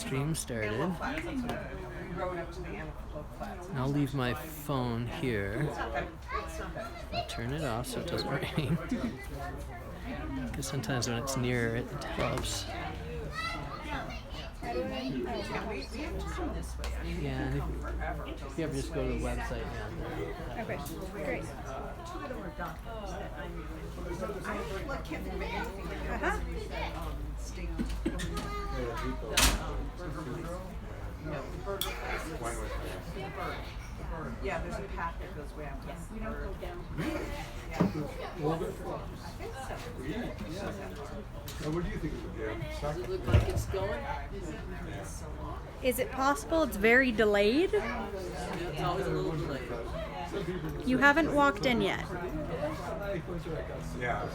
stream started. And I'll leave my phone here. I'll turn it off so it doesn't ring. Because sometimes when it's near it helps. Yeah, and if you ever just go to the website now. Okay, great. Uh-huh. Yeah, there's a path that goes way up. Yes, we don't go down. What do you think it would do? Does it look like it's going? Is it possible it's very delayed? Yeah, it's always a little delayed. You haven't walked in yet. Yeah.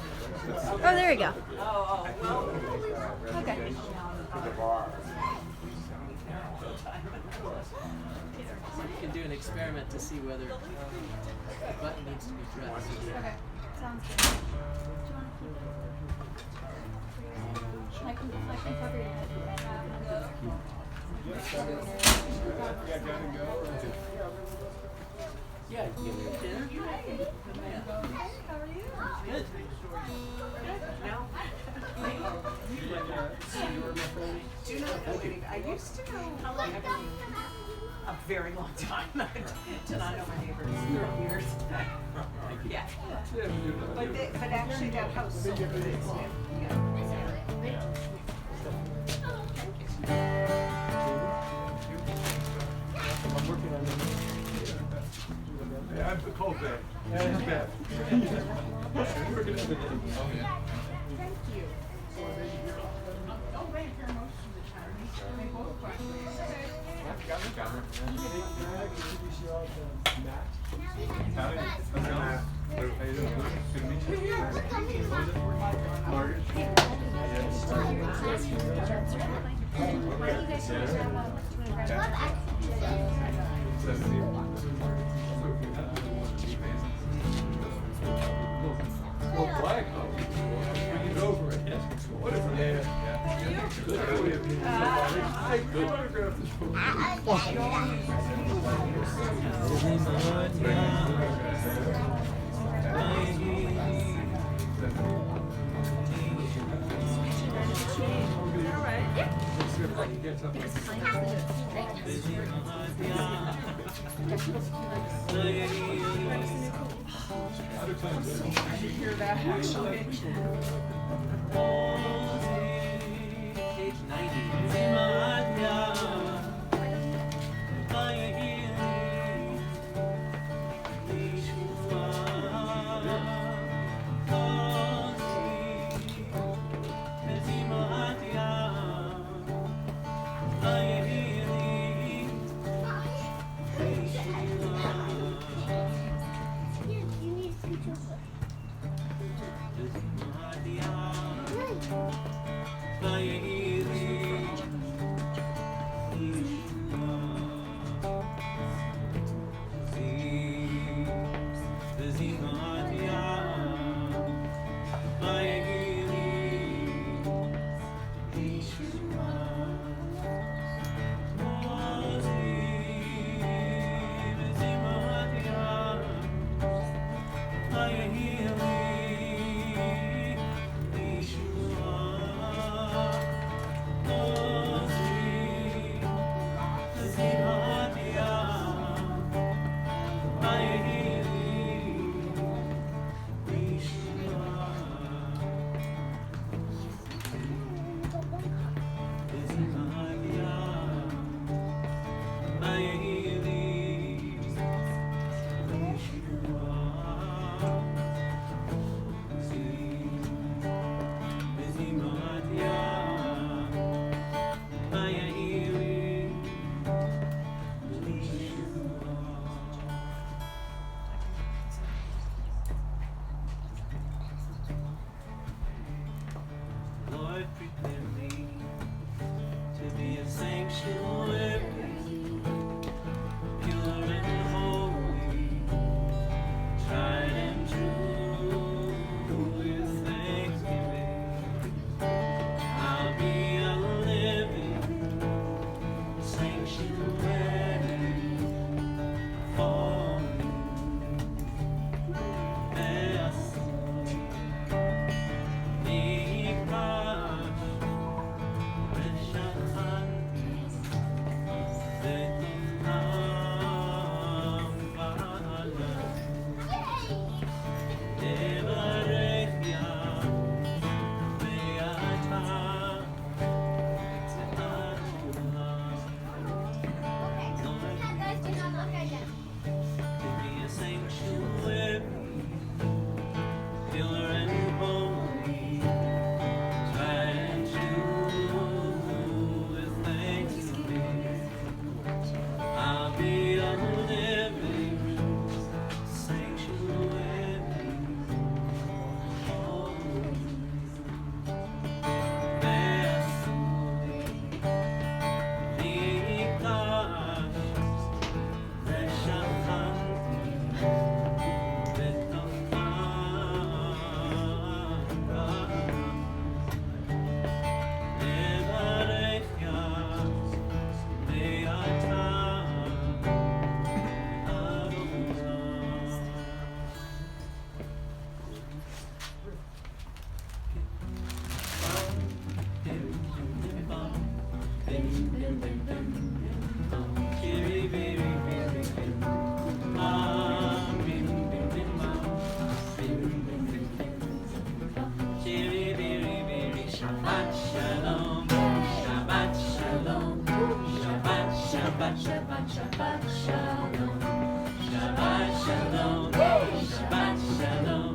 Oh, there you go. Okay. To the bar. You can do an experiment to see whether the button needs to be pressed. Okay, sounds good. Do you want to keep it? I can cover your head. Yeah, you can give me a dinner. How are you? Good. Do you know the waiting? I used to go a very long time. To not know my neighbors. 30 years. Yeah. But actually that house is still exists. Yeah. I'm working on it. Yeah, I'm called Beth. It's Beth. I'm working on it. Oh, yeah. Thank you. Oh, right, here most of the time. They both Got the camera. hear that actually. Page 90. You need to Shabbat shalom, Shabbat shalom, Shabbat, Shabbat, Shabbat, Shabbat shalom, Shabbat shalom, Shabbat shalom,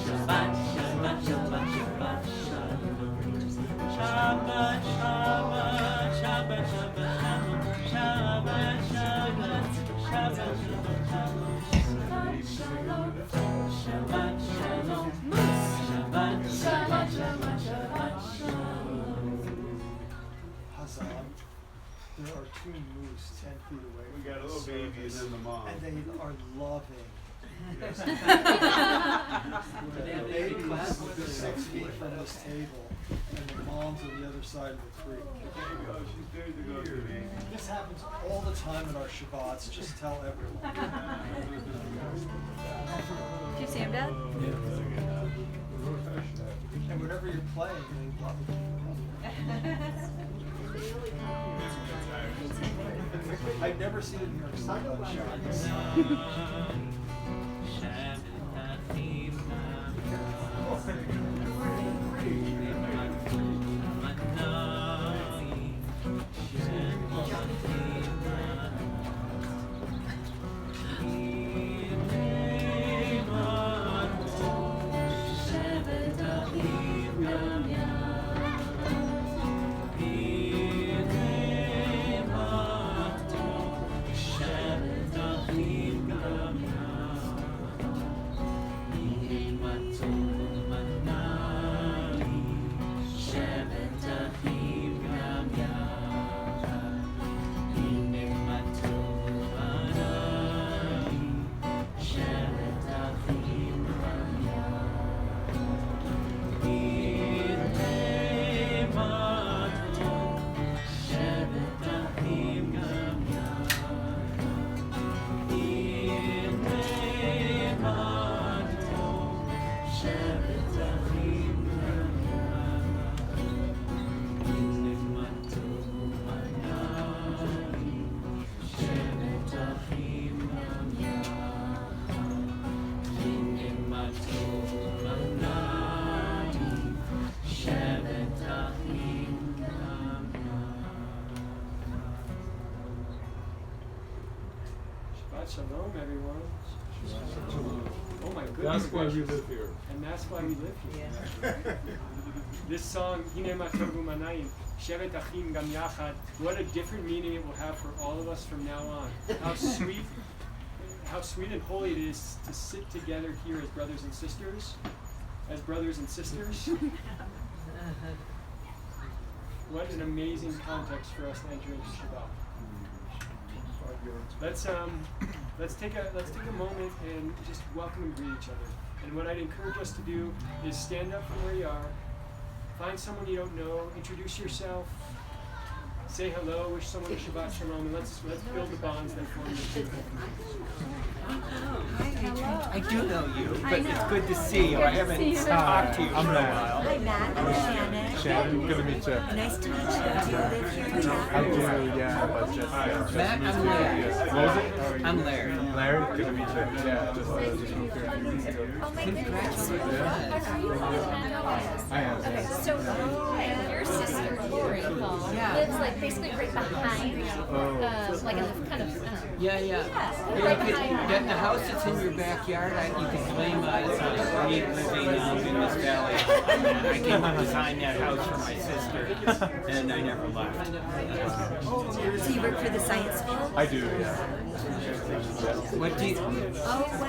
Shabbat, Shabbat, Shabbat, Shabbat shalom, Shabbat, Shabbat, Shabbat, Shabbat shalom, Shabbat, Shabbat, Shabbat, Shabbat shalom, Shabbat shalom, Shabbat, Shabbat, Shabbat, Shabbat shalom. Hazan, there are 2 moose 10 feet away. We got a little baby and then the mom. And they are loving. The baby is 6 feet from this table, and the mom's on the other side of the creek. She's there to go to the baby. This happens all the time at our Shabbats. Just tell everyone. Do you see him, Dad? And whenever you're playing, they love it. I've never seen it in New York City on Shabbats. Shalom, everyone. Oh my goodness. That's why we live here. And that's why we live here. This song, Hine Matovu Manayim, Shevet Achim Gam Yachad, what a different meaning it will have for all of us from now on. How sweet and holy it is to sit together here as brothers and sisters. What an amazing context for us to enter into Shabbat. Let's take a moment and just welcome and greet each other. And what I'd encourage us to do is stand up from where you are, find someone you don't know, introduce yourself, say hello, wish someone a Shabbat Shalom, and let's build the bonds that form the two. I do know you, but it's good to see you. I haven't talked to you for a while. Hi, Matt. I'm Shannon. Shannon, good to meet you. Nice to meet you. Do you live here in town? I do, yeah, but just... Matt, I'm Larry. What was it? I'm Larry. Larry, good to meet you. Yeah, just moved here a few weeks ago. Oh my goodness. I am. Okay, so your sister, Lori, lives like basically right behind, like in the kind of, I don't know. Yeah. The house that's in your backyard, you can blame it's great living in this valley. I came to design that house for my sister, and I never left. So you work for the science school? I do, yeah. What do you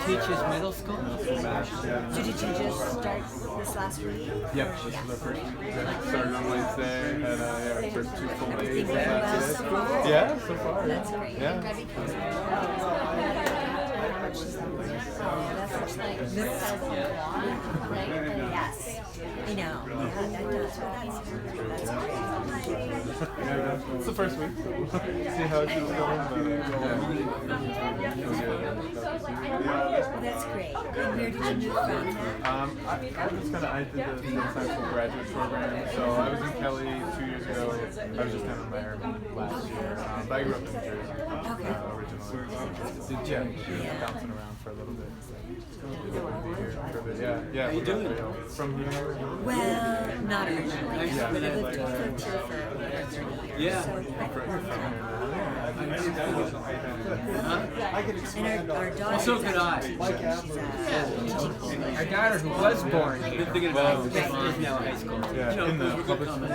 teach as middle school? So did you just start this last week? Yep, this is our first week. Started on Wednesday, and our first 2 full days. Everything going well so far? Yeah, so far. That's great. Yeah. I'm glad we came. much is that? It's like says a lot, right? Yes. I know. Yeah, that does. That's It's the first week. See how it's going. That's great. And where did you move from? I did the science school graduate program. So I was in Kelly 2 years ago. I was just down in Miami last year. But I grew up in New Jersey originally. Bouncing around for a little bit. Yeah. How you doing? From here? Well, not originally. Yeah. But I lived in Bircher for 30 years. So and our daughter. So could I. Our daughter, who was born here, is now in high school. Yeah, in the public school.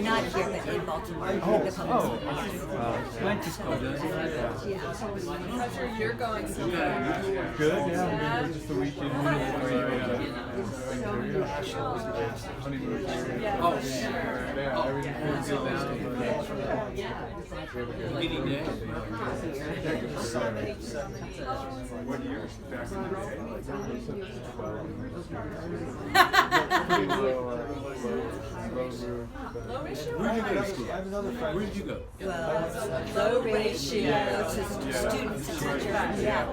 Not here, but in Baltimore. The public school. Went to school. You're going somewhere. Good, yeah. Just a weekend. Honeymoon. Oh, Yeah, everything's good meeting day. What year? Back in the I have another friend. Where did you go? Well, low ratio to students to teachers. Yeah.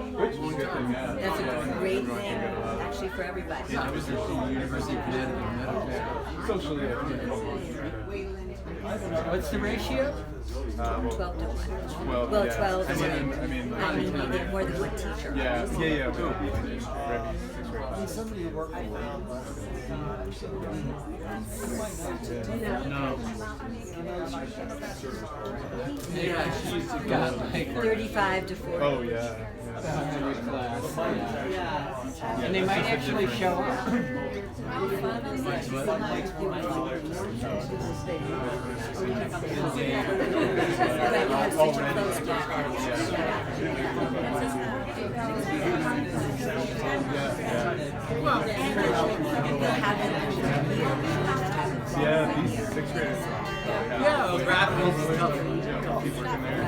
That's a great thing, actually, for everybody. University of Connecticut. Socially, What's the ratio? 12 to 1. 12, Well, yeah. 12 to 1. I mean, you get more than one teacher. yeah. Somebody who worked around Yeah, she's got like 35 to 40. Oh, yeah. class. And they might actually show up. But you have such a close background. Yeah, these 6th graders. Yeah, graduates is tough. People in there.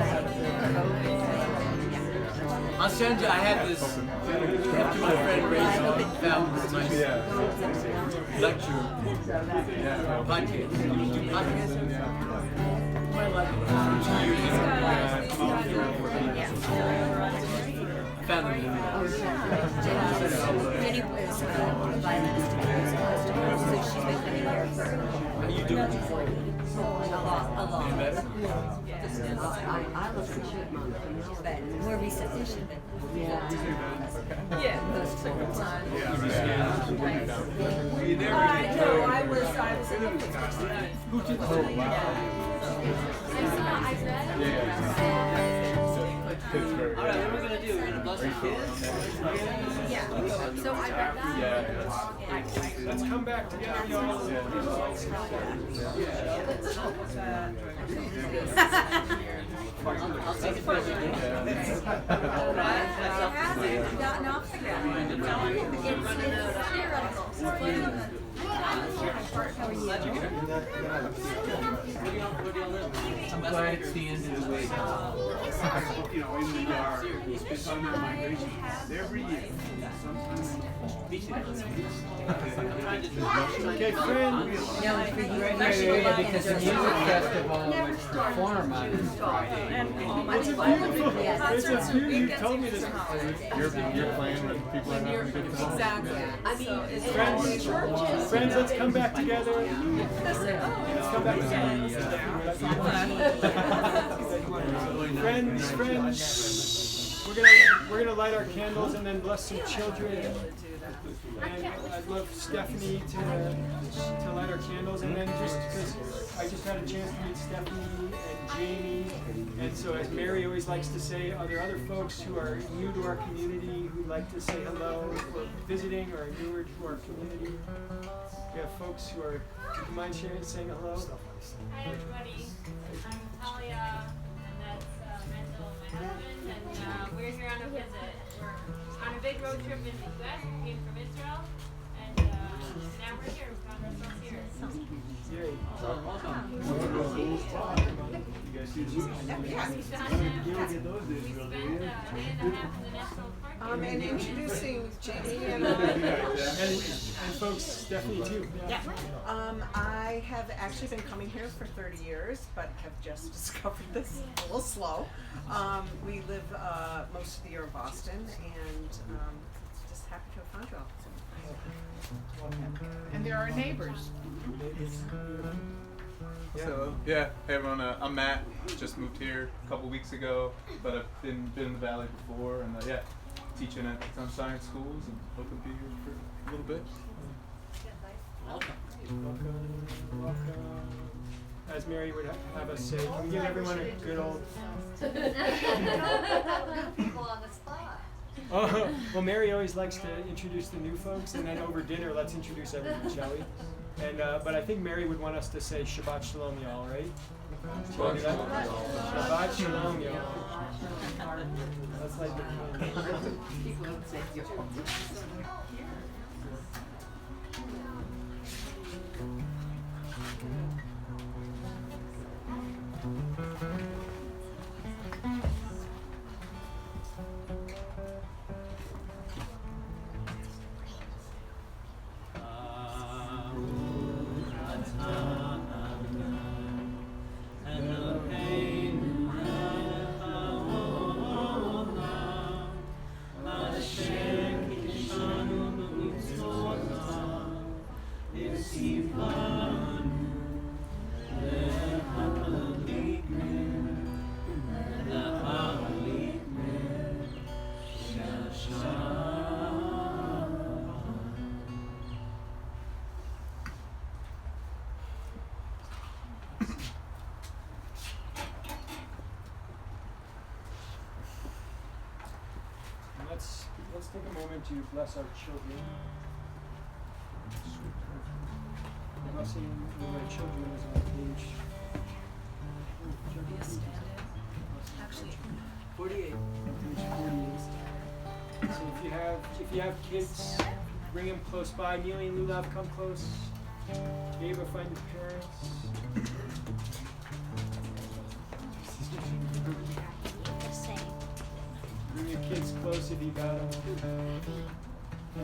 I'll send you, I have this, after my friend Ray's found this nice lecture podcast. You do podcasts? I like it. 2 years ago. I found it. Jenny was a violinist at the festival, so she's been coming here for How you doing? a long time. But more recently she's been most full time. No, I was in the Who did the Pittsburgh. All right, what are we going to do? We're going to bless the kids? Yeah. So I read that. Let's come back together, y'all. I'll take it first. Hasn't gotten off the ground. It's theoretical. I'm glad it's the end of the week. You know, in the yard, it's on their migration every year. Okay, friend. No, and for you, Yeah, because the music festival would perform on this Friday. It's a beauty. You told me this. You're playing with people that have a good time. Exactly. I mean, it's Friends, let's come back together. Let's come back together. Friends, we're gonna light our candles and then bless some children. And I'd love Stephanie to light our candles, and then just because I just had a chance to meet Stephanie and Jamie, and so as Mary always likes to say, are there other folks who are new to our community who'd like to say hello, or visiting, or newer to our community? We have folks who are. Would you mind saying hello? Hi everybody, I'm Talia, and that's Mental, my husband, and we're here on a visit. We're on a big road trip in the US, we came from Israel, and now we're here, we found ourselves here. Yay. You guys Yeah. We spent a minute and a half in the national park. And introducing Jamie and And folks, Stephanie too. yeah. I have actually been coming here for 30 years, but have just discovered this a little slow. We live most of the year in Boston, and just happy to have found you all. And there are neighbors. So yeah, hey everyone. I'm Matt. Just moved here a couple weeks ago, but I've been in the valley before, and yeah, teaching at some science schools, and hoping to be here for a little bit. Welcome. As Mary would have us say, can we give everyone a good old... People on the spot. Oh, well, Mary always likes to introduce the new folks, and then over dinner, let's introduce everyone, shall we? And but I think Mary would want us to say Shabbat Shalom, y'all, right? Shabbat Shalom, y'all. Shabbat Shalom, y'all. That's like the People don't say Let's take a moment to bless our children. The blessing of our children is on page. Actually, 48. Page 48. So if you have kids, bring them close by. Neely and Lulav, come close. Ava, find your parents. Bring your kids close if you got them.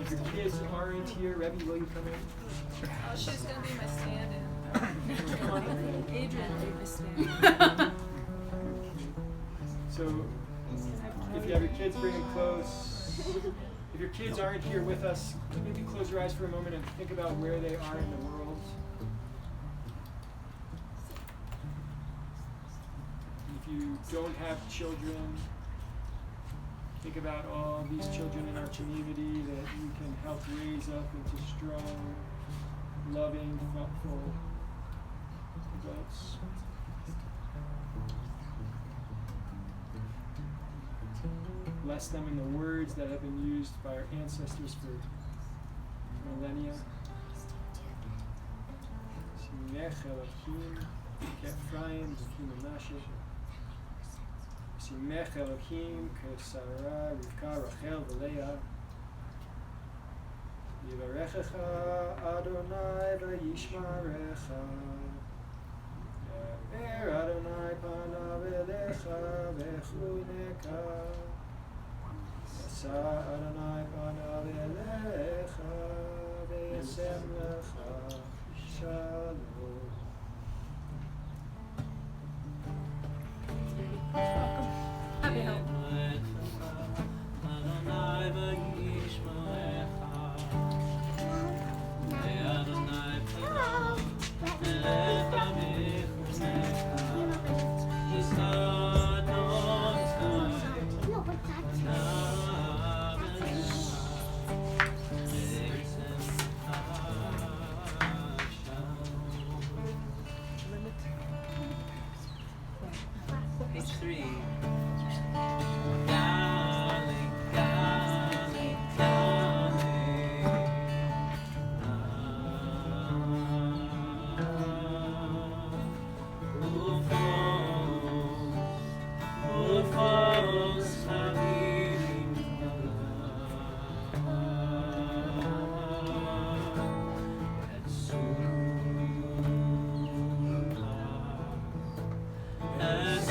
If your kids aren't here, Rebbe, will you come in? Oh, she's gonna be my stand-in. Adrian will be my stand-in. So, if you have your kids, bring them close. If your kids aren't here with us, maybe close your eyes for a moment and think about where they are in the world. If you don't have children, think about all these children in our community that you can help raise up into strong, loving, thoughtful adults. Bless them in the words that have been used by our ancestors for millennia. Simech Elohim, Ephraim, Zekim Menashe. Simech Elohim, Sarah, Rivka, Rachel, Leah. Yivarechecha Adonai v'yishmarecha. Yaver Adonai panav elecha v'chuneka. Yasa Adonai panav elecha v'yasem lecha shalom. Happy help. Page 3. As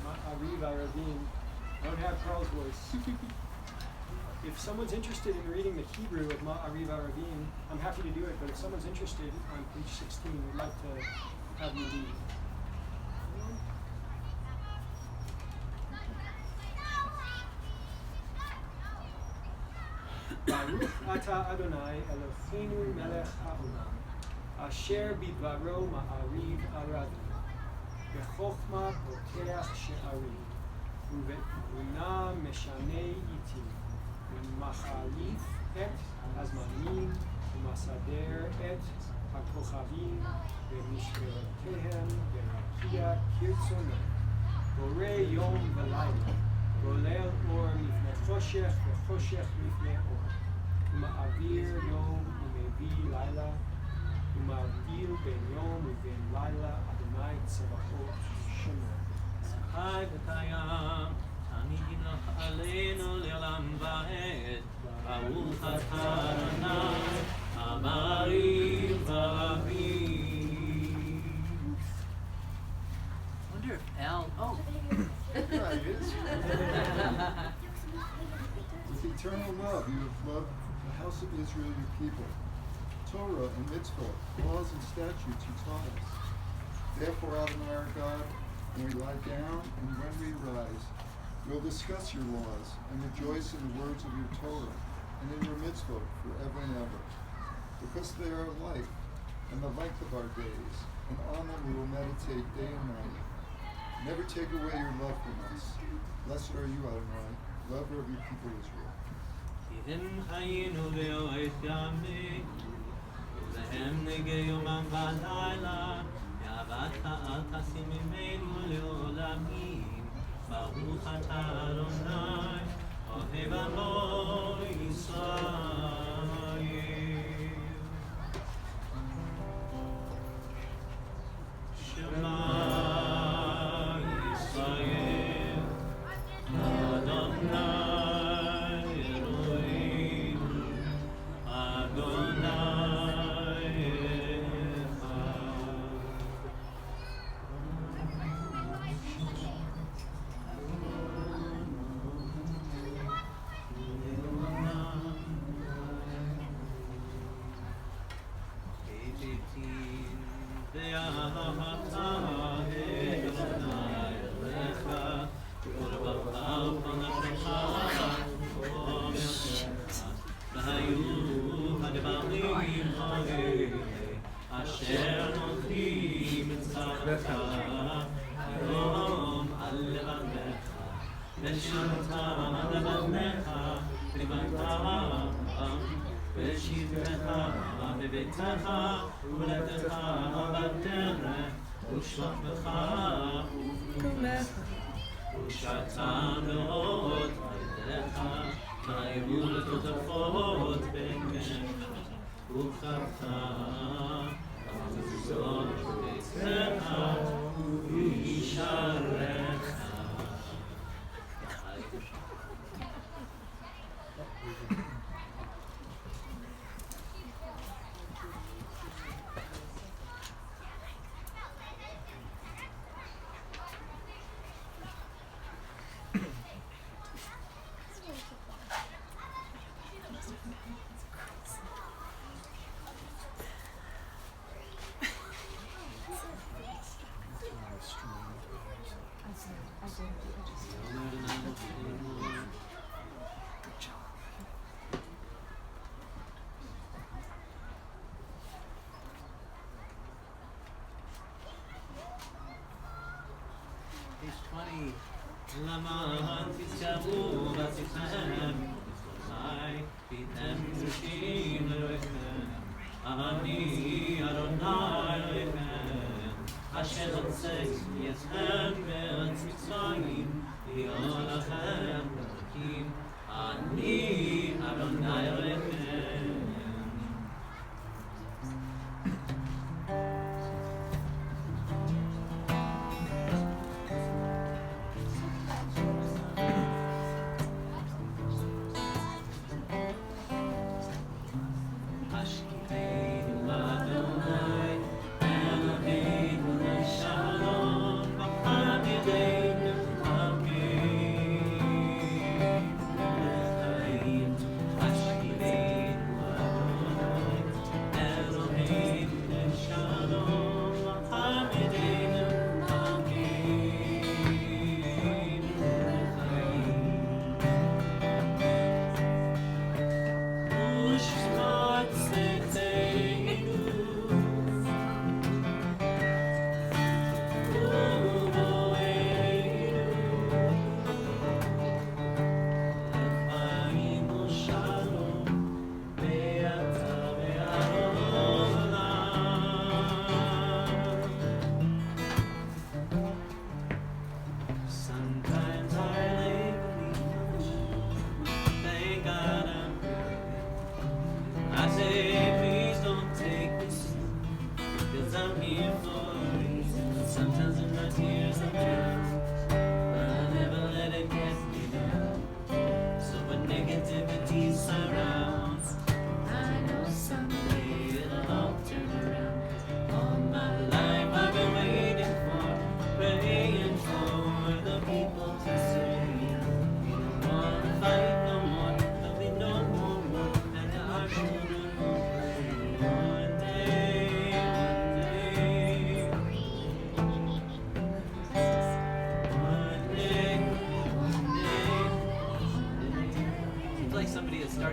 Ma'ariv Aravim. I don't have Carl's voice. If someone's interested in reading the Hebrew of Ma'ariv Aravim, I'm happy to do it, but if someone's interested on page 16, we'd like to have you read. Baruch Ata Adonai Eloheinu Melech HaOlam Asher Bidvaro Ma'ariv Aravim Bechokma Poteach She'arim Uve'una Meshanei Iti Umachalif Et Hazmanim Umasader Et HaKochavim Ve'mishperotehem Ve'rakia Kirtzonah Borei Yom V'Layla Golel Or Mifnei Choshech Ve'choshech Mifnei Or Uma'avir Yom Umevi Laila Uma'avir Ben Yom Uben Laila Adonai Tzava'ot Shemer Hai v'kayam, tamidim lach aleinu le'olam va'ed, Baruch atah Adonai, Ma'ariv Aravim. Wonder if Al. Oh. There he is. With eternal love, you have loved the house of Israel, your people. Torah and mitzvot, laws and statutes you taught us. Therefore, Adonai our God, when we lie down and when we rise, we'll discuss your laws and rejoice in the words of your Torah and in your mitzvot forever and ever. Because they are life and the length of our days, and on them we will meditate day and night. Never take away your love from us. Blessed are you, Adonai, lover of your people Israel. Im hayinu ve'oet yameinu, ulehem negei yomam v'layla, yavata al tasim imeinu le'olamim, Baruch atah Adonai, ohev amo Yisrael. Shema Yisrael, Adonai. Page 20. Lama tizkaru v'tzichem, Adonai b'tem rishim Elohechem, Ani Adonai Elohechem, Asher hotzei yetchem be'eretz Mitzrayim, Li'ol lachem Elohim, Ani Adonai Elohechem.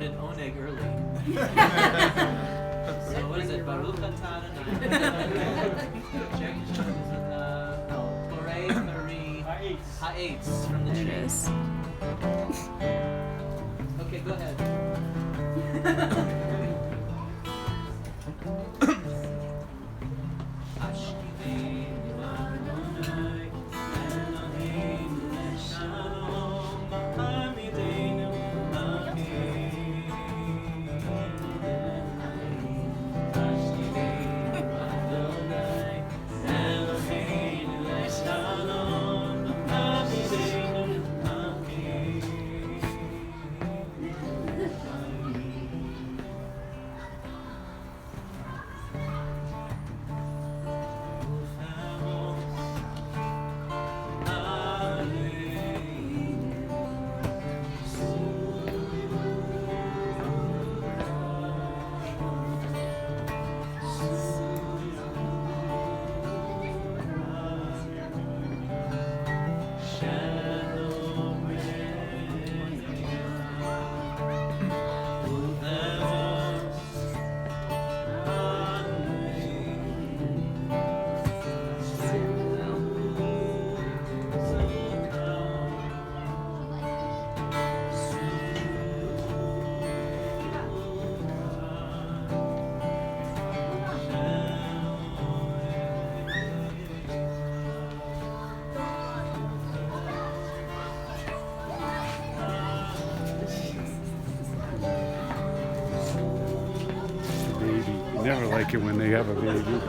started Oneg early. So what is it? Baruch atah Adonai. Borei Marie Ha'etz from the trees. Okay, go ahead. Never like it when they have a baby.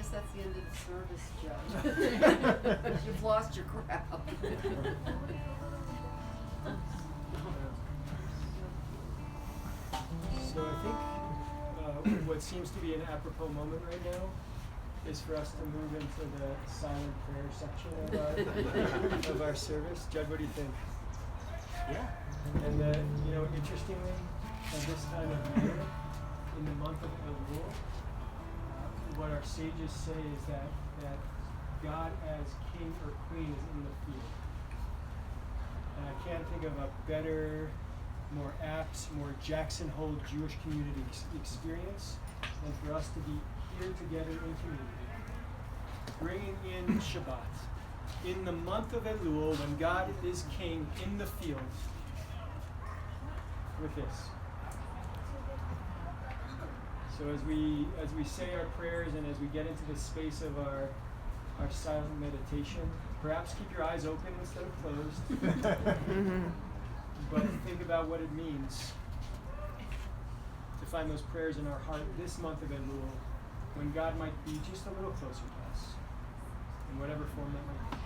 That's the end of the service, Joe. You've lost your crowd. So I think what seems to be an apropos moment right now is for us to move into the silent prayer section of our service. Judd, what do you think? Yeah. And interestingly, at this time of year, in the month of Elul, what our sages say is that God as king or queen is in the field. And I can't think of a better, more apt, more Jackson Hole Jewish community experience than for us to be here together in community, bringing in Shabbat. In the month of Elul, when God is king in the field, with this. So as we say our prayers and as we get into the space of our silent meditation, perhaps keep your eyes open instead of closed. But think about what it means to find those prayers in our heart this month of Elul, when God might be just a little closer to us, in whatever form that might be.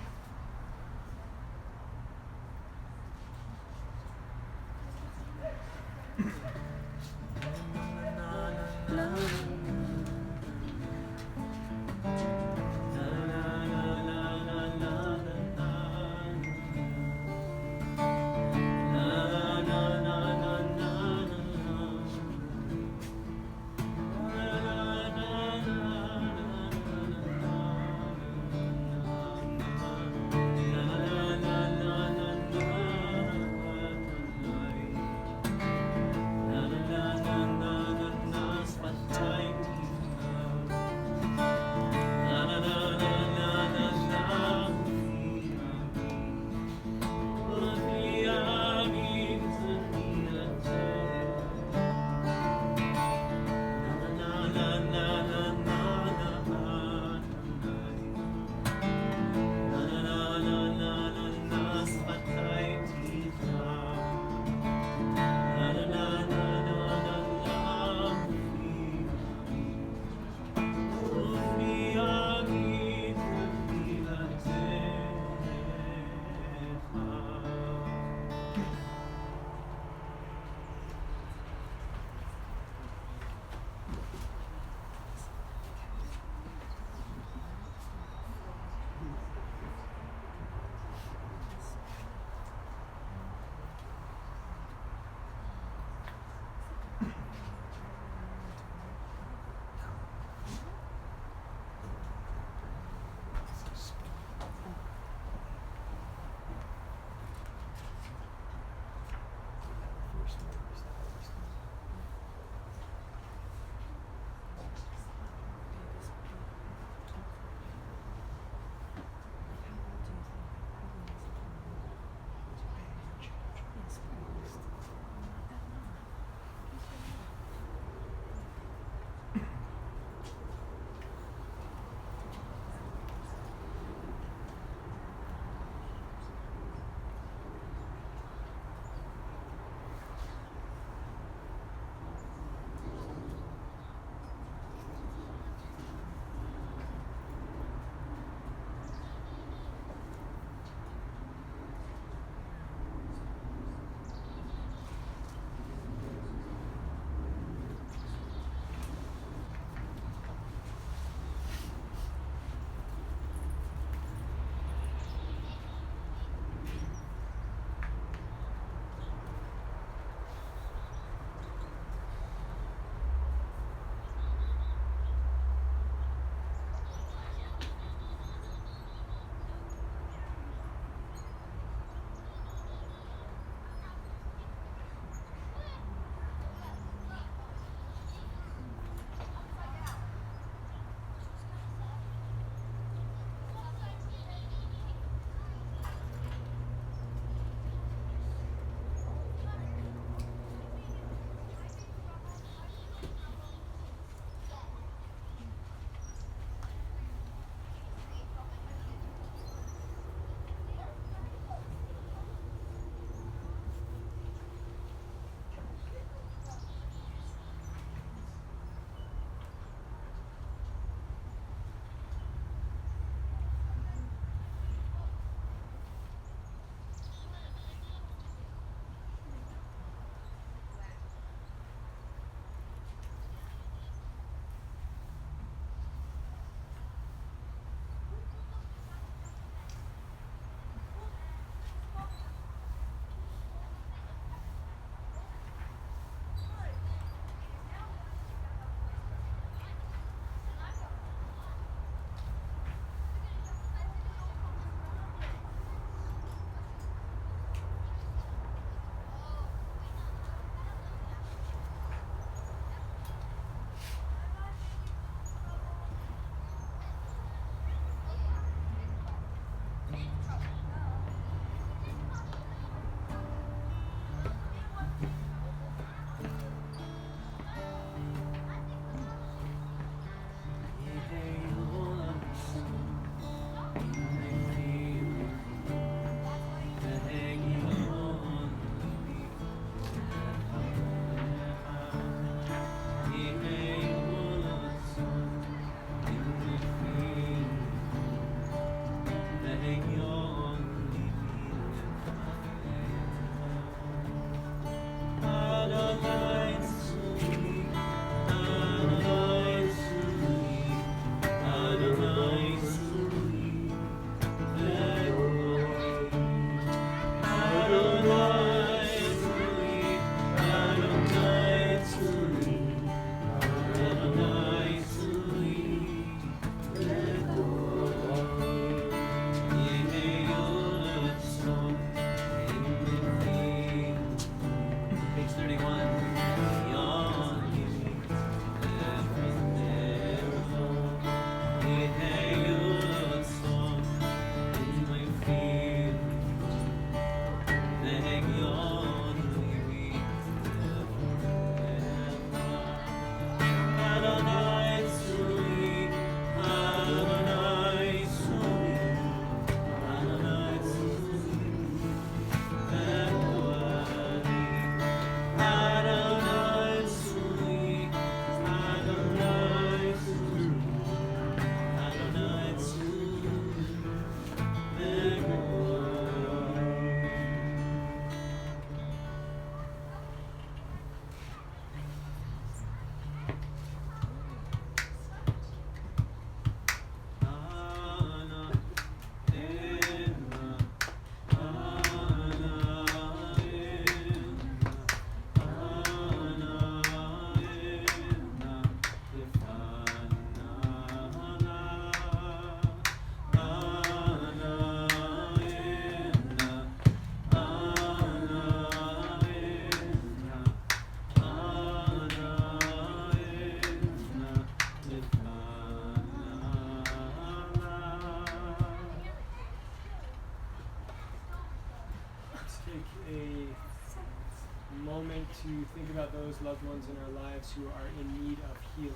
take a moment to think about those loved ones in our lives who are in need of healing.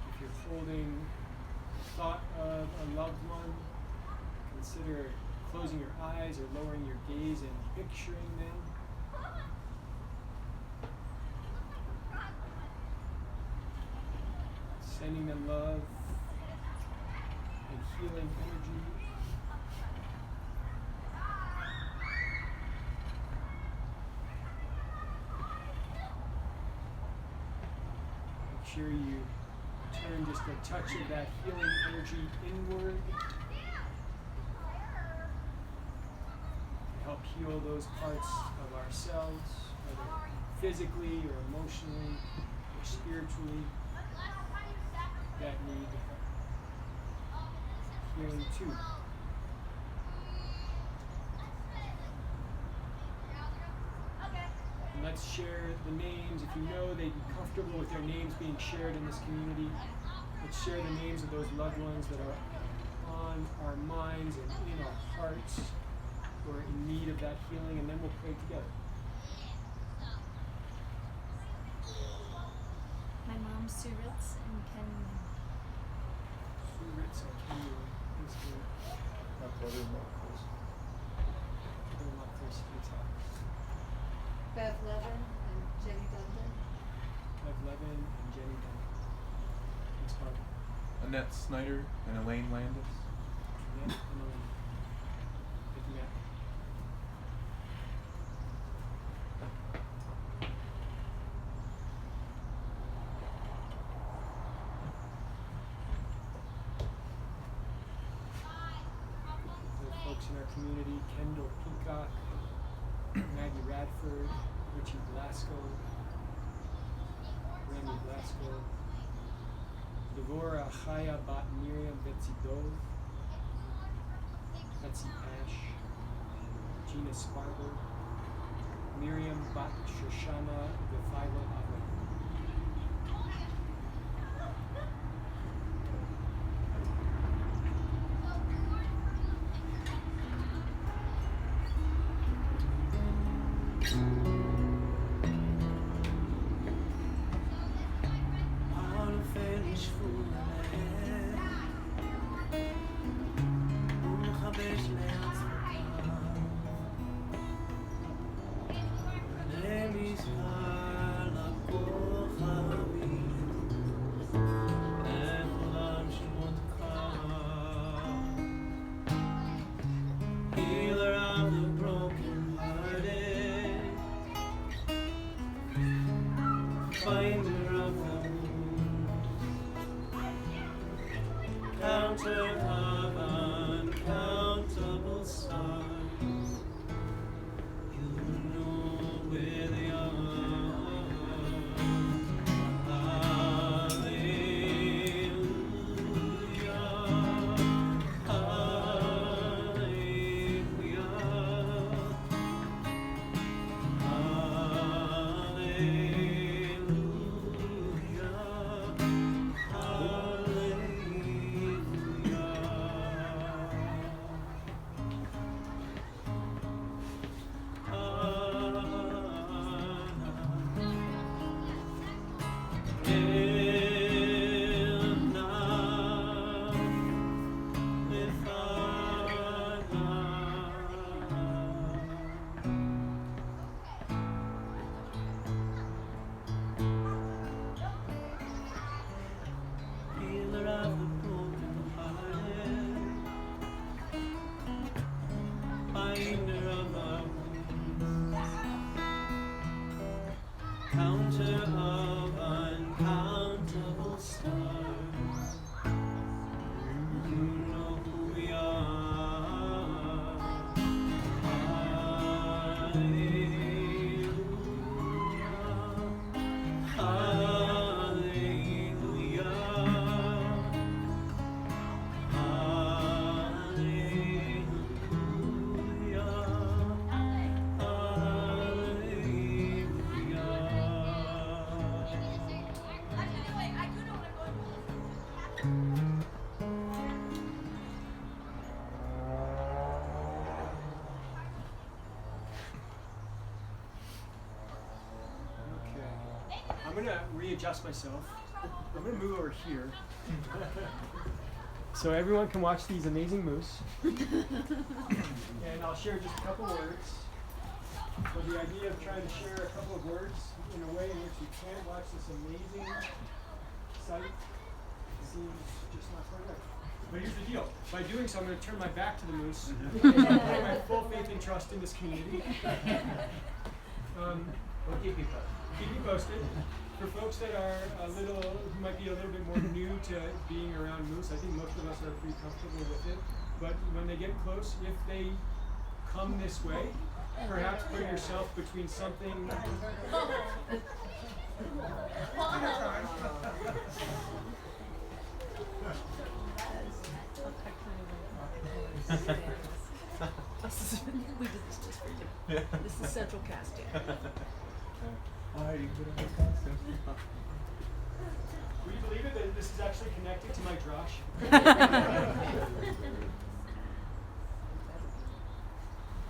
If you're holding the thought of a loved one, consider closing your eyes or lowering your gaze and picturing them. Sending them love and healing energy. Make sure you turn just a touch of that healing energy inward to help heal those parts of ourselves, whether physically or emotionally or spiritually, that need healing too. And let's share the names. If you know they'd be comfortable with their names being shared in this community, let's share the names of those loved ones that are on our minds and in our hearts who are in need of that healing, and then we'll pray together. My mom, Sue Ritz, and Ken. Sue Ritz and Ken. Thanks for My brother-in-law, Chris. putting up Chris to the top. Bev Levin and Jenny Dundon. Bev Levin and Jenny Dunn. Thanks, Barb. Annette Snyder and Elaine Landis. Annette and Elaine. Thank you, Matt. The folks in our community, Kendall Peacock, Maggie Radford, Richie Blasco, Remy Blasco, Devorah Chaya Bat Miriam Betsy Dove, Betsy Ash, Gina Sparber, Miriam Bat Shoshana Befilo Ava. readjust myself. I'm going to move over here. So everyone can watch these amazing moose. And I'll share just a couple words. So the idea of trying to share a couple of words in a way in which you can watch this amazing sight seems just not correct. But here's the deal. By doing so, I'm going to turn my back to the moose. Put my full faith and trust in this community. We'll keep you posted. Keep you posted. For folks that are who might be a little bit more new to being around moose, I think most of us are pretty comfortable with it. But when they get close, if they come this way, perhaps put yourself between something. We did this just for you. This is central casting. Would you believe it that this is actually connected to my drosh?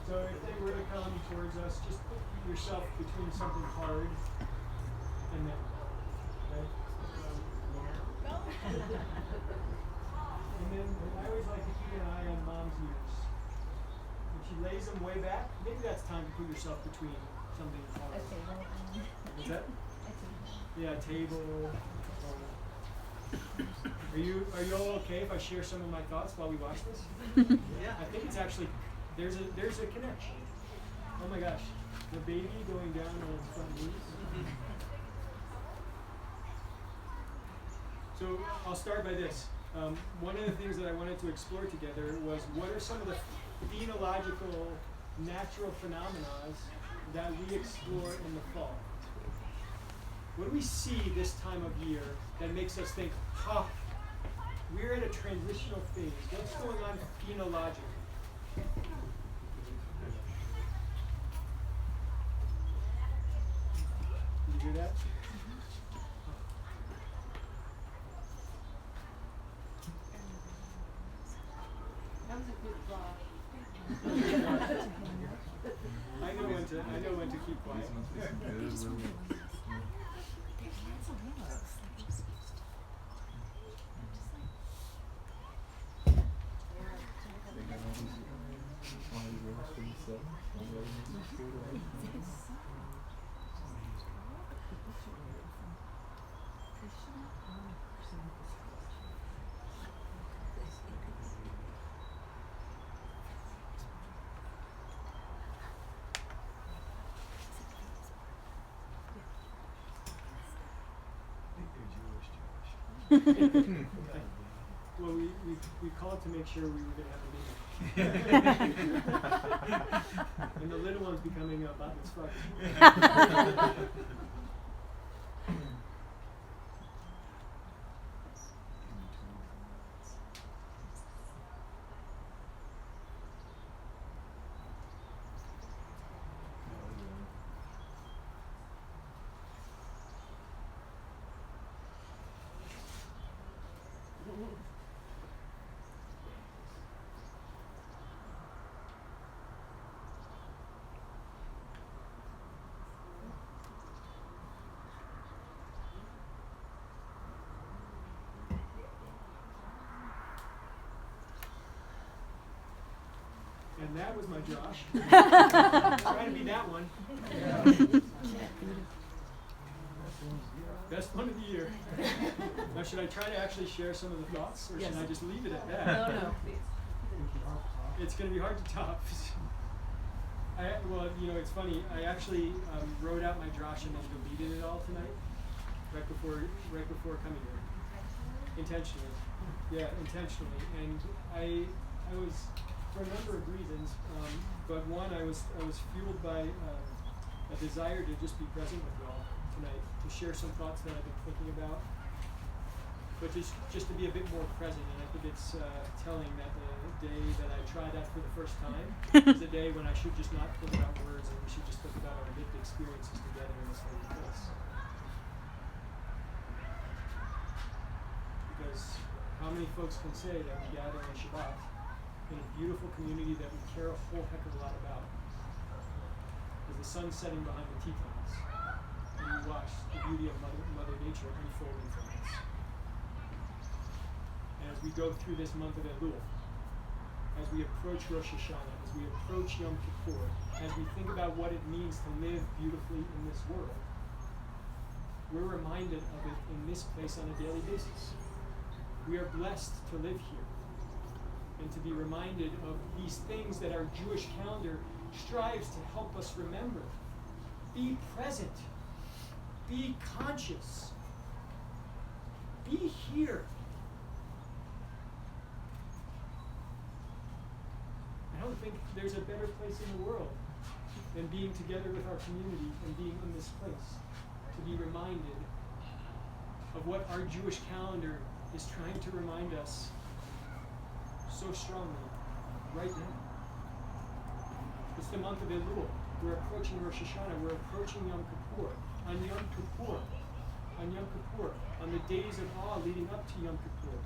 So if they were to come towards us, just put yourself between something hard and them. Right? And then I always like to keep an eye on mom's ears. If she lays them way back, maybe that's time to put yourself between something hard. What's that? Yeah, a table. Are you all okay if I share some of my thoughts while we watch this? Yeah. I think it's actually there's a connection. Oh my gosh, the baby going down on its front knees. So I'll start by this. One of the things that I wanted to explore together was what are some of the phenological, natural phenomena that we explore in the fall. What do we see this time of year that makes us think, we're at a transitional phase. What's going on phenologically? Did you hear that? That was a good vlog. I know when to keep quiet. Well, we called to make sure we were going to have a meeting. And the little one's becoming a bat mitzvah. And that was my Josh. Trying to be that one. Best one of the year. Now, should I try to actually share some of the thoughts, or should I just leave it at that? No. It's going to be hard to top. Well, you know, it's funny. I actually wrote out my drosh and then deleted it all tonight, right before coming here, intentionally. Yeah, intentionally. And I was, for a number of reasons, but one, I was fueled by a desire to just be present with you all tonight, to share some thoughts that I've been thinking about, but just to be a bit more present. And I think it's telling that the day that I tried that for the first time is a day when I should just not think about words, and we should just think about our lived experiences together in this holy place. Because how many folks can say that we gather on Shabbat in a beautiful community that we care a whole heck of a lot about? As the sun's setting behind the Tetons, and watch the beauty of Mother Nature unfolding from us. And as we go through this month of Elul, as we approach Rosh Hashanah, as we approach Yom Kippur, as we think about what it means to live beautifully in this world, we're reminded of it in this place on a daily basis. We are blessed to live here and to be reminded of these things that our Jewish calendar strives to help us remember. Be present. Be conscious. Be here. I don't think there's a better place in the world than being together with our community and being in this place to be reminded of what our Jewish calendar is trying to remind us so strongly right now. It's the month of Elul. We're approaching Rosh Hashanah. We're approaching Yom Kippur. On Yom Kippur, on the days of awe leading up to Yom Kippur,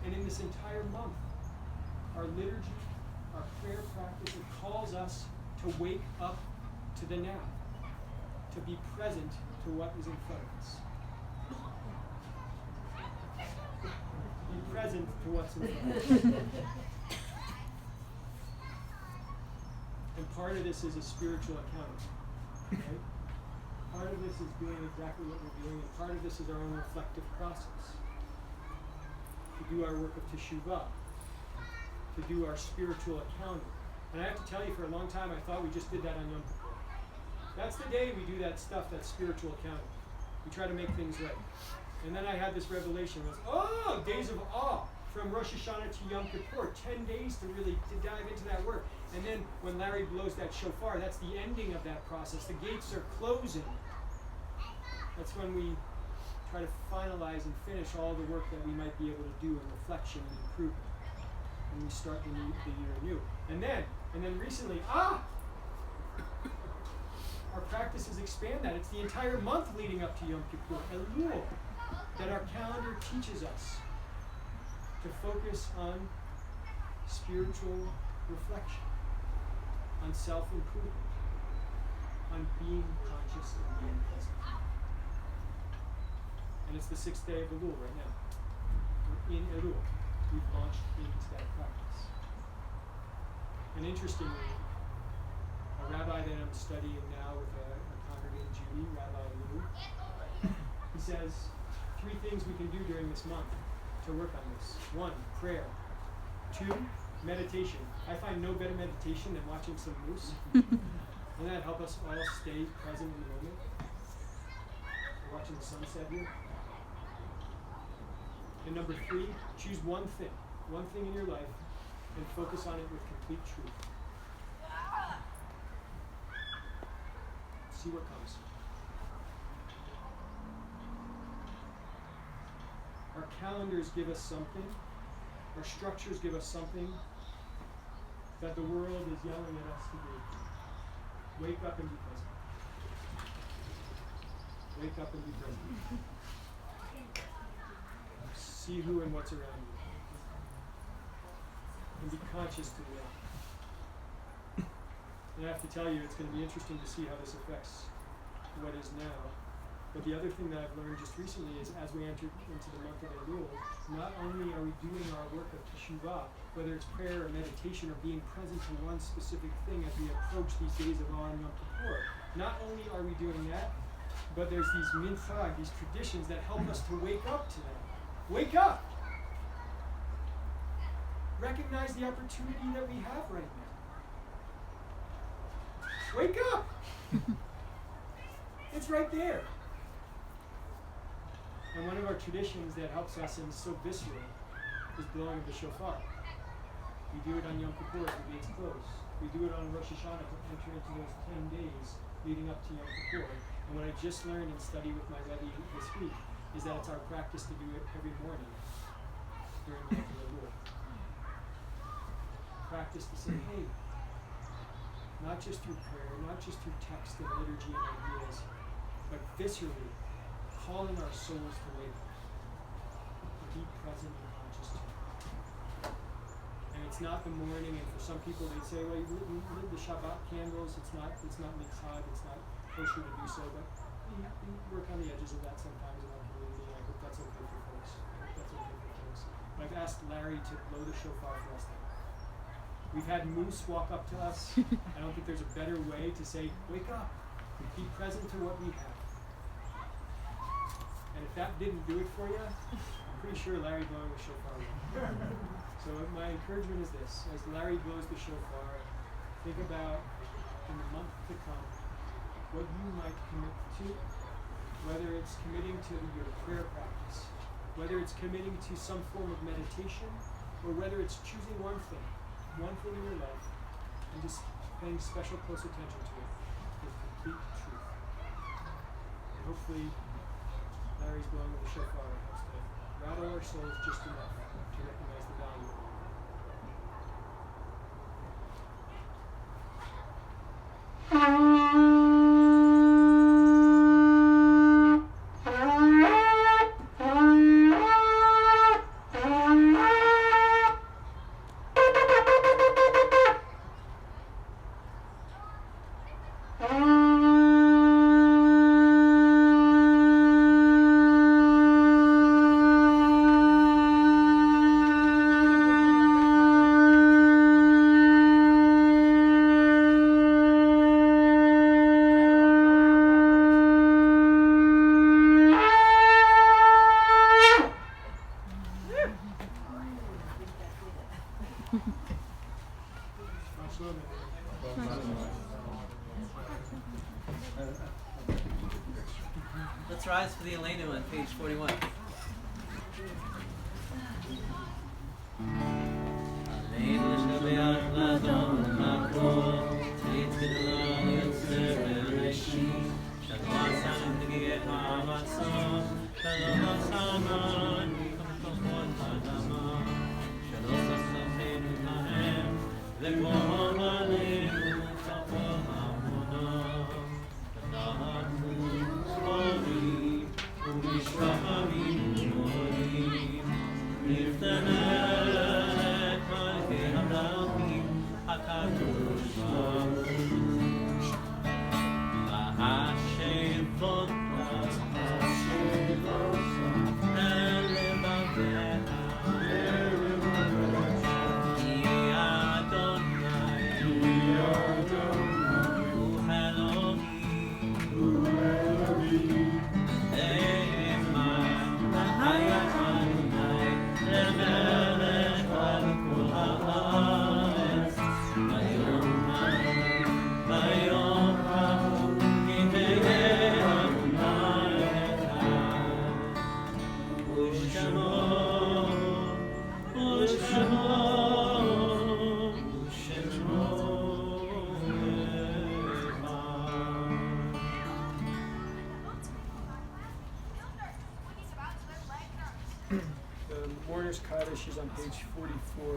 and in this entire month, our liturgy, our prayer practice, it calls us to wake up to the now, to be present to what is in front of us. Be present to what's in front of us. And part of this is a spiritual accounting. Right? Part of this is doing exactly what we're doing, and part of this is our own reflective process. To do our work of teshuvah, to do our spiritual accounting. And I have to tell you, for a long time, I thought we just did that on Yom Kippur. That's the day we do that stuff, that spiritual accounting. We try to make things right. And then I had this revelation, days of awe, from Rosh Hashanah to Yom Kippur, 10 days to really dive into that work. And then when Larry blows that shofar, that's the ending of that process. The gates are closing. That's when we try to finalize and finish all the work that we might be able to do in reflection and improvement. And we start the year anew. And then recently, our practices expand that. It's the entire month leading up to Yom Kippur, Elul, that our calendar teaches us to focus on spiritual reflection, on self-improvement, on being conscious and being present. And it's the 6th day of Elul right now. We're in Elul. We've launched into that practice. And interestingly, a rabbi that I'm studying now with a congregant in Judy, Rabbi Lou, he says 3 things we can do during this month to work on this. 1, prayer. 2, meditation. I find no better meditation than watching some moose. Doesn't that help us all stay present in the moment? We're watching the sunset here. And number 3, choose one thing in your life, and focus on it with complete truth. See what comes. Our calendars give us something, our structures give us something that the world is yelling at us to do. Wake up and be present. Wake up and be present. See who and what's around you. And be conscious to will. And I have to tell you, it's going to be interesting to see how this affects what is now. But the other thing that I've learned just recently is as we enter into the month of Elul, not only are we doing our work of teshuvah, whether it's prayer or meditation or being present to one specific thing as we approach these days of awe and Yom Kippur, not only are we doing that, but there's these minchag, these traditions that help us to wake up to that. Wake up! Recognize the opportunity that we have right now. Wake up! It's right there. And one of our traditions that helps us and is so visceral is blowing of the shofar. We do it on Yom Kippur as the gates close. We do it on Rosh Hashanah to enter into those 10 days leading up to Yom Kippur. And what I just learned and studied with my Rebbe this week is that it's our practice to do it every morning during the month of Elul. Practice to say, hey, not just through prayer, not just through text and liturgy and ideas, but viscerally calling our souls to wake up, to be present and conscious to it. And it's not the morning, and for some people they say, well, you lit the Shabbat candles, it's not mitzvah, it's not kosher to do so, but work on the edges of that sometimes in our community. I hope that's okay for folks. I've asked Larry to blow the shofar for us now. We've had Moose walk up to us. I don't think there's a better way to say, wake up, be present to what we have. And if that didn't do it for you, I'm pretty sure Larry blowing the shofar will. So my encouragement is this: as Larry blows the shofar, think about in the month to come what you might commit to, whether it's committing to your prayer practice, whether it's committing to some form of meditation, or whether it's choosing one thing in your life, and just paying special close attention to it with complete truth. And hopefully, Larry's blowing of the shofar helps to rattle our souls just enough to recognize the value of it. Let's rise for the Elena on page 41. Kaddish is on page 44,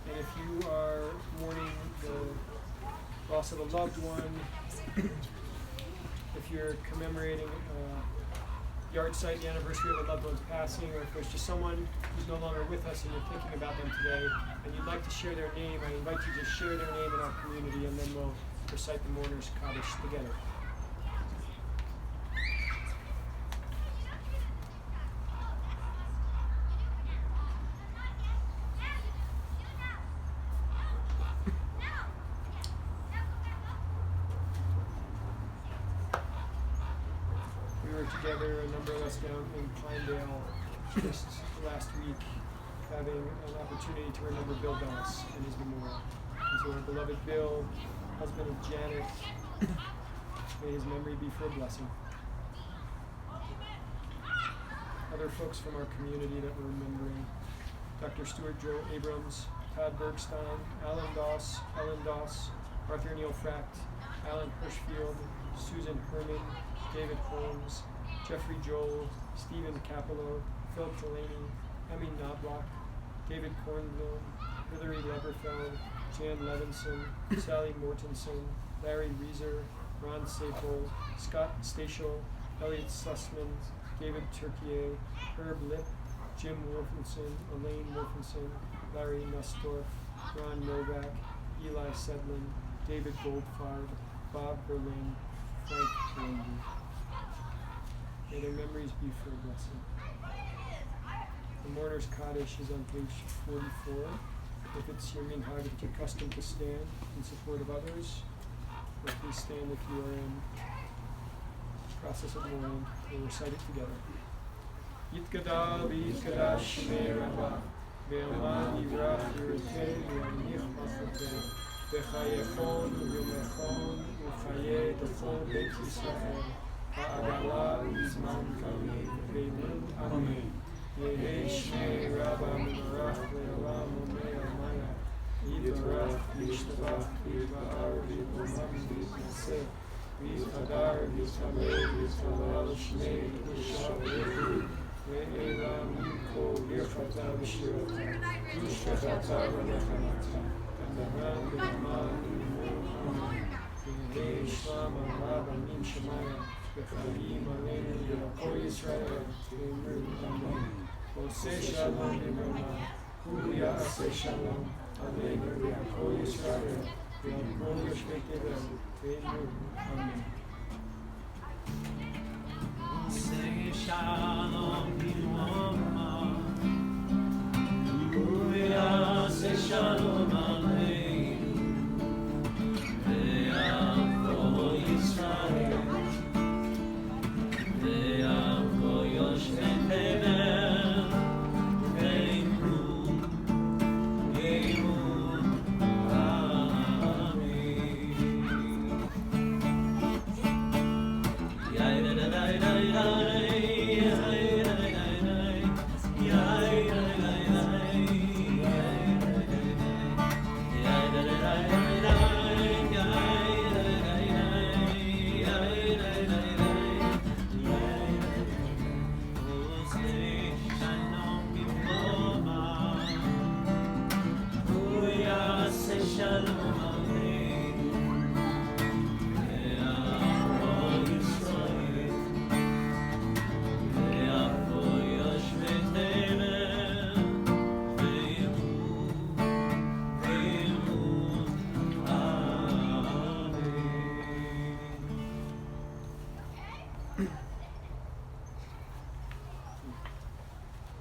and if you are mourning the loss of a loved one, if you're commemorating a yard site, the anniversary of a loved one's passing, or if there's just someone who's no longer with us and you're thinking about them today, and you'd like to share their name, I invite you to share their name in our community, and then we'll recite the mourner's Kaddish together. Together, a number of us down in Pinedale just last week, having an opportunity to remember Bill Bellis and his memorial. And so our beloved Bill, husband of Janet, may his memory be for a blessing. Other folks from our community that we're remembering: Dr. Stuart Joe Abrams, Todd Bergstein, Alan Doss, Ellen Doss, Arthur Neil Fract, Alan Hirschfield, Susan Herman, David Holmes, Jeffrey Joel, Stephen Capello, Phil Delaney, Emmy Knobloch, David Cornville, Hillary Leverfeld, Jan Levinson, Sally Mortensen, Larry Reeser, Ron Sapol, Scott Stachel, Elliot Sussman, David Turkier, Herb Lipp, Jim Wolfenson, Elaine Wolfenson, Larry Nussdorf, Ron Novak, Eli Sedlin, David Goldfarb, Bob Berlin, Frank Wendy. May their memories be for a blessing. The mourner's Kaddish is on page 44. If it's your minhag, if it's your custom to stand in support of others, or please stand if you are in process of mourning. We'll recite it together. Yitkada v'yitkada shmei rabba, ve'aman yivrach yirutei v'yamnich machotei, v'chayechon v'yomechon v'chayei tachon beit Yisrael, ha'agala v'zman karim v'eimud amen. Yehi shmei rabba mimarach ve'olam umei amaya, yivarach v'yishtabach v'yiva'ar v'yiv'omam v'yiv'naseh, v'yiv'chadar v'yiv'chamei v'yiv'chalal shmei v'yishav ve'elam yimko v'yirchata v'shirot v'yishchata v'lechamata v'daman v'daman v'daman v'yehi shlam arav amin shemaya v'chayim aleinu v'yakol Yisrael v'emru amen. Oseh shalom v'mona hu ya'aseh shalom aleinu v'yakol Yisrael v'yakol yoshvei tevel v'emru amen. Say shalom Bilwama, Uya say shalom aleinu, ve'avko Yisrael, ve'avko yoshvei tevel, ve'imru,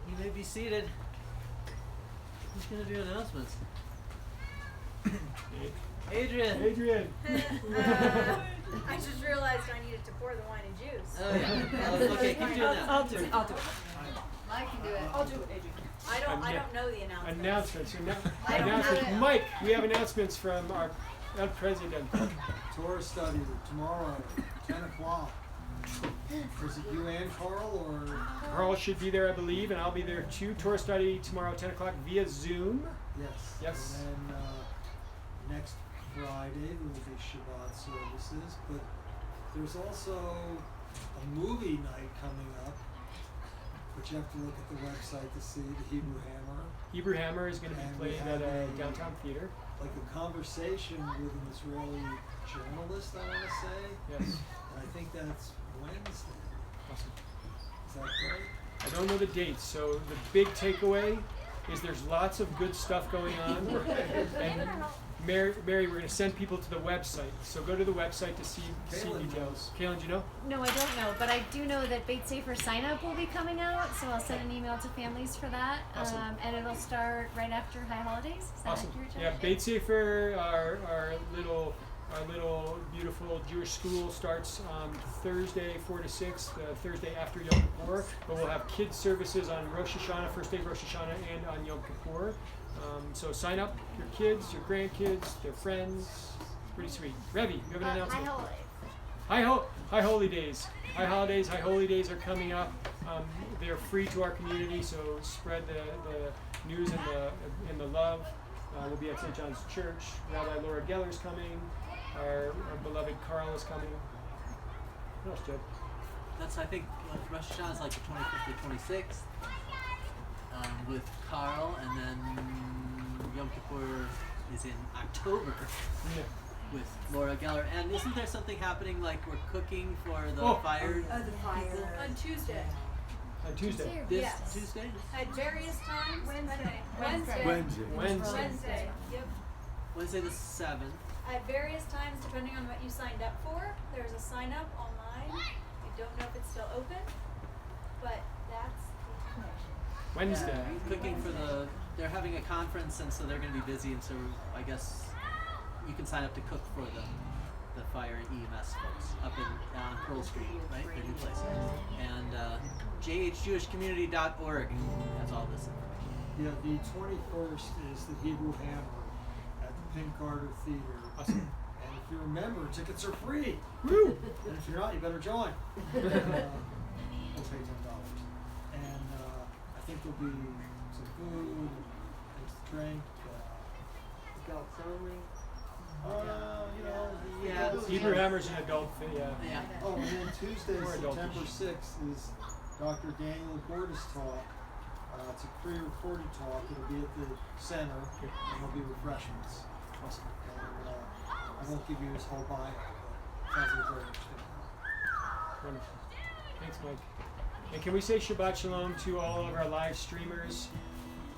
You may be seated. Who's going to do announcements? Adrian! Adrian! I just realized I needed to pour the wine and juice. Oh yeah. Okay, keep doing that. I'll do it. I can do it. I'll do it, Adrian. I don't know the announcements. Announcements. I don't Announcements. have it. Mike, we have announcements from our president. Torah study tomorrow, 10 o'clock. Is it you and Carl, or? Carl should be there, I believe, and I'll be there too. Torah study tomorrow, 10 o'clock via Zoom. Yes. Yes. And then next Friday there will be Shabbat services, but there's also a movie night coming up, but you have to look at the website to see, the Hebrew Hammer. Hebrew Hammer is going to be And played we at have a a- downtown theater. Like a conversation with an Israeli journalist, I want to say. Yes. And I think that's Wednesday. Awesome. Is that right? I don't know the dates, so the big takeaway is there's lots of good stuff going on. And Mary, we're going to send people to the website. So go to the website to see Kaylin details. Kaylin, do you know? No, I don't know, but I do know that Bait Safer sign up will be coming out, so I'll send an email to families for that. Awesome. And it'll start right after High Holidays. Is that Awesome. accurate, Jeff? Yeah, Beit Sefer, our little beautiful Jewish school starts on Thursday 4 to 6, the Thursday after Yom Kippur. But we'll have kids services on Rosh Hashanah, first day of Rosh Hashanah, and on Yom Kippur. So sign up your kids, your grandkids, their friends. Pretty sweet. Revi, you have an announcement. High Holy Days. High Holidays, High Holy Days are coming up. They're free to our community, so spread the news and the love. We'll be at St. John's Church. Rabbi Laura Geller's coming. Our beloved Carl is coming. What else, Jed? That's, I think, Rosh Hashanah is like the 25th or 26th with Carl, and then Yom Kippur is in October with Laura Geller. And isn't there something happening, like we're cooking for the fire? The fire. On Tuesday. On Tuesday. This Yes. Tuesday? At various times. Wednesday. Wednesday. Yep. Wednesday the 7th. At various times, depending on what you signed up for, there's a sign up online. I don't know if it's still open. but that's Wednesday. Cooking for they're having a conference, and so they're going to be busy, and so I guess you can sign up to cook for the fire and EMS folks up on Pearl Street, right? Their new place. And jhjewishcommunity.org has all this information. Yeah, the 21st is the Hebrew Hammer at the Pink Carter Theater. Awesome. And if you're a member, tickets are free. Woo! And if you're not, you better join. We'll pay $10. And I think there'll be some food, things to drink. Adult only. Hebrew Hammer's an adult thing, yeah. Oh, and then Tuesday, More September adultish. 6th, is Dr. Daniel Gorda's talk. It's a pre-recorded talk. It'll be at the center, and there'll be refreshments. Awesome. And I won't give you his whole bio, but it sounds like very interesting. Wonderful. Thanks, Mike. And can we say Shabbat Shalom to all of our live streamers?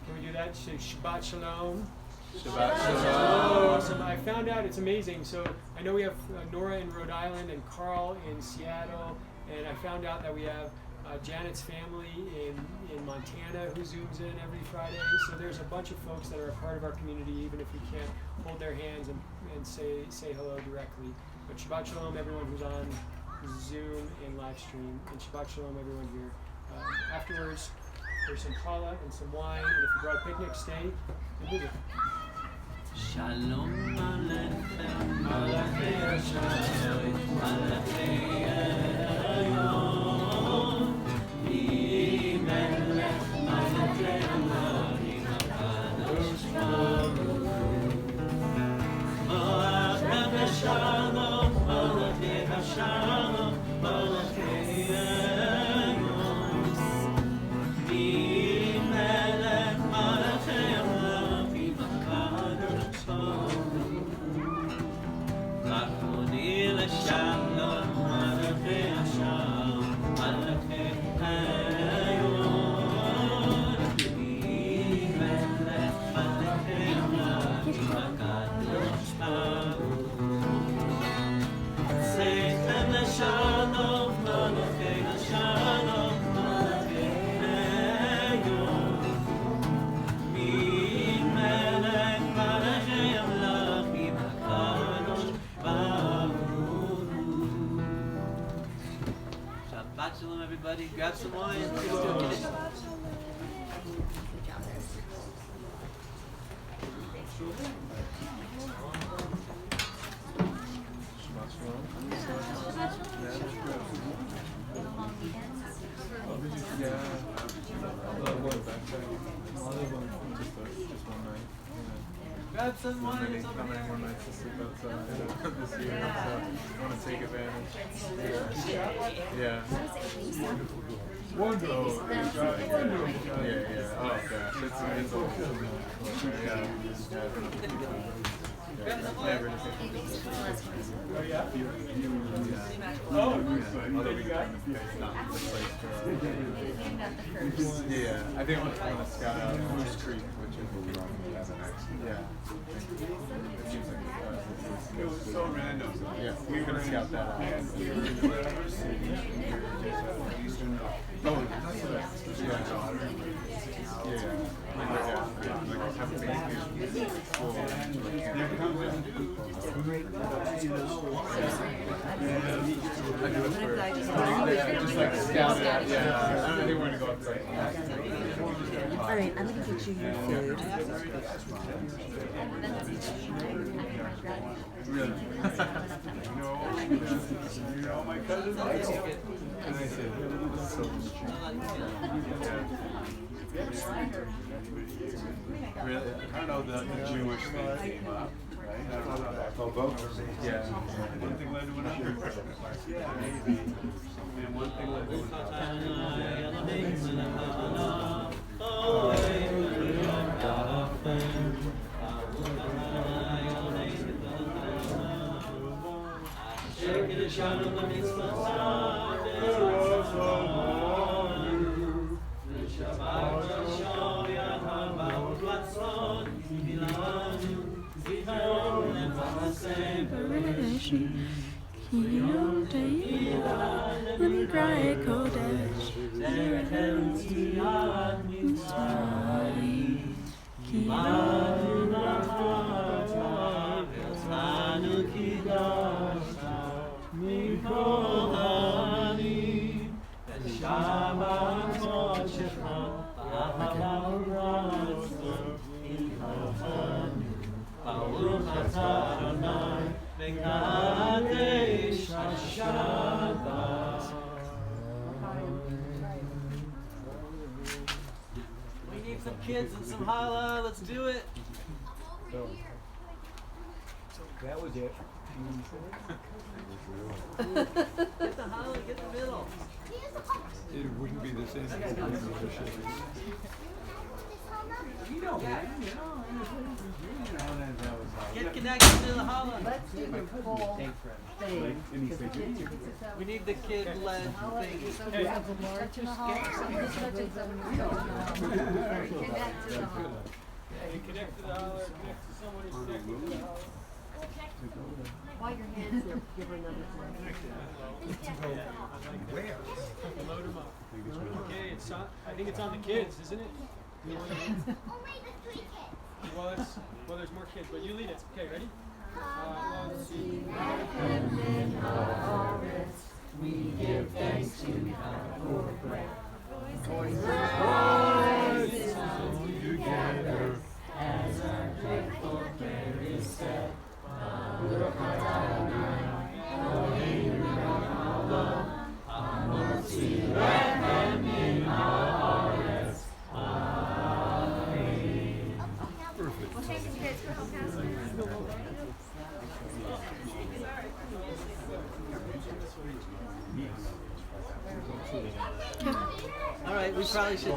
Can we do that? Say Shabbat Shalom. Shabbat Shalom. Awesome. I found out it's amazing. So I know we have Nora in Rhode Island and Carl in Seattle, and I found out that we have Janet's family in Montana who zooms in every Friday. So there's a bunch of folks that are a part of our community, even if we can't hold their hands and say hello directly. But Shabbat Shalom, everyone who's on Zoom and live stream, and Shabbat Shalom, everyone here. Afterwards, there's some challah and some wine, and if you brought a picnic, stay and visit. Shalom Aleichem, Malachei Hashem, Malachei Elyon, Melech Malachei Elohim HaKadosh Baruch Hu. Malachei Hashalom, Malachei Hashalom, Malachei Elyon, Melech Malachei Elohim HaKadosh Baruch Hu. Lachoni l'shalom, Malachei Hashalom, Malachei Elyon, Melech Malachei Elohim HaKadosh Baruch Hu. Seichem l'shalom, Malachei Hashalom, Malachei Elyon, Melech Malachei Elohim HaKadosh Baruch Hu. Shabbat Shalom, everybody. Grab some wine. Let's do a kiddush. Shabbat Shalom. Yeah. Just one night. Grab some wine. Maybe It's over not many there. more nights to sleep outside this year, so I want to take advantage. Yeah. Wonderful. Oh, yeah. Oh, gosh. It's yeah. Never. Oh, yeah? Oh, although we got not the place to. Yeah, I think I want to scout out Moose Creek, which is what we're on as an next. Yeah. It seems like it was so random. Yeah, we're gonna scout that out. Oh, that's what just like scout it out. Yeah, I don't think we're gonna go outside. All right, I'm gonna get you your food. Really? My cousin. And I said, so really? I don't know the Jewish thing came up, right? I don't know that. Oh, both? Yeah. One thing led to another. Yeah, maybe. And one thing led to Kodesh, Zehenziat Mitzrayim, Kimanu Nachata, Ve'otzanu Kidashta, Mikol Ha'anim, Ve'shabat Kodshecha, Ba'ahava Uratzon, Ilhachanu, Baruch atah Adonai, Mekadesh HaShabbat. We need some kids and some challah. Let's do it. That was it. Get the challah. Get the middle. It wouldn't be the same as the You know, get connected to the challah. Let's do the full thing. We need the kid-led thing. Hey. Hey, connect to the holler, connect to someone who's connected to the holler. While your hand's there, give her another Where? Load them up. Okay, it's on, I think it's on the kids, isn't it? Well, there's more kids, but you lead it. Okay, ready? Let's see. We give thanks to God for bread. Voices together as our grateful prayer is said. Baruch atah Adonai, Eloheinu melech haolam, hamotzi lechem min haaretz. Amen. We'll take you guys to help pass All right, we probably should.